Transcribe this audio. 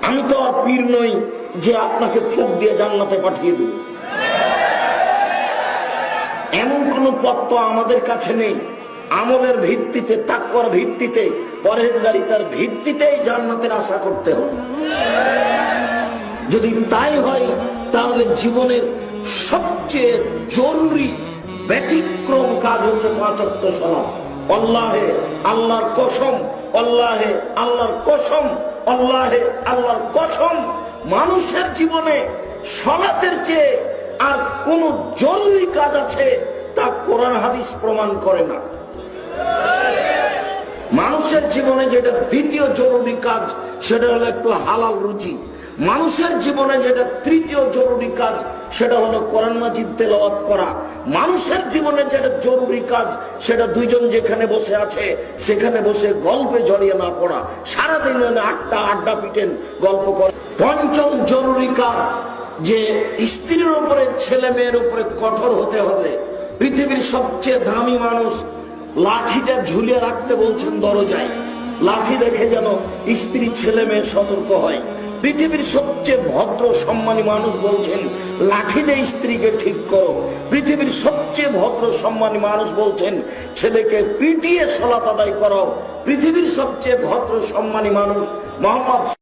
আমি তো আর পীর নই যে আপনাকে ফুঁক দিয়ে জান্নাতে পাঠিয়ে দেব, এমন কোন পথ তো আমাদের কাছে নেই। আমলের ভিত্তিতে, তাকওয়ার ভিত্তিতে, পরহেজগারিতার ভিত্তিতেই জান্নাতের আশা করতে হবে। যদি তাই হয় তাহলে জীবনের সবচেয়ে জরুরি ব্যতিক্রম কাজ হচ্ছে 5 ওয়াক্ত সালাত। আল্লাহে আল্লাহর কসম, আল্লাহে আল্লাহর কসম, আল্লাহে আল্লাহর কসম, মানুষের জীবনে সালাতের চেয়ে আর কোন জরুরি কাজ আছে তা কোরআন হাদিস প্রমাণ করে না। মানুষের জীবনে যেটা দ্বিতীয় জরুরি কাজ সেটা হলো একটু হালাল রুজি। মানুষের জীবনে যেটা তৃতীয় জরুরি কাজ সেটা হলো কোরআন মাজিদ তেলাওয়াত করা। মানুষের জীবনে যেটা জরুরি কাজ সেটা দুইজন যেখানে বসে আছে সেখানে বসে গল্পে জড়িয়ে না পড়া, সারাদিন আড্ডা পিটেন, গল্প করে। পঞ্চম জরুরি কাজ যে স্ত্রীর উপরে, ছেলে মেয়ের উপরে কঠোর হতে হবে। পৃথিবীর সবচেয়ে দামি মানুষ লাঠিটা ঝুলিয়ে রাখতে বলছেন দরজায়, লাঠি দেখে যেন স্ত্রী ছেলে মেয়ে সতর্ক হয়। পৃথিবীর সবচেয়ে ভদ্র সম্মানী মানুষ বলছেন লাঠি দিয়ে স্ত্রীকে ঠিক করো। পৃথিবীর সবচেয়ে ভদ্র সম্মানী মানুষ বলছেন ছেলেকে পিটিয়ে সালাত আদায় করো। পৃথিবীর সবচেয়ে ভদ্র সম্মানী মানুষ মোহাম্মদ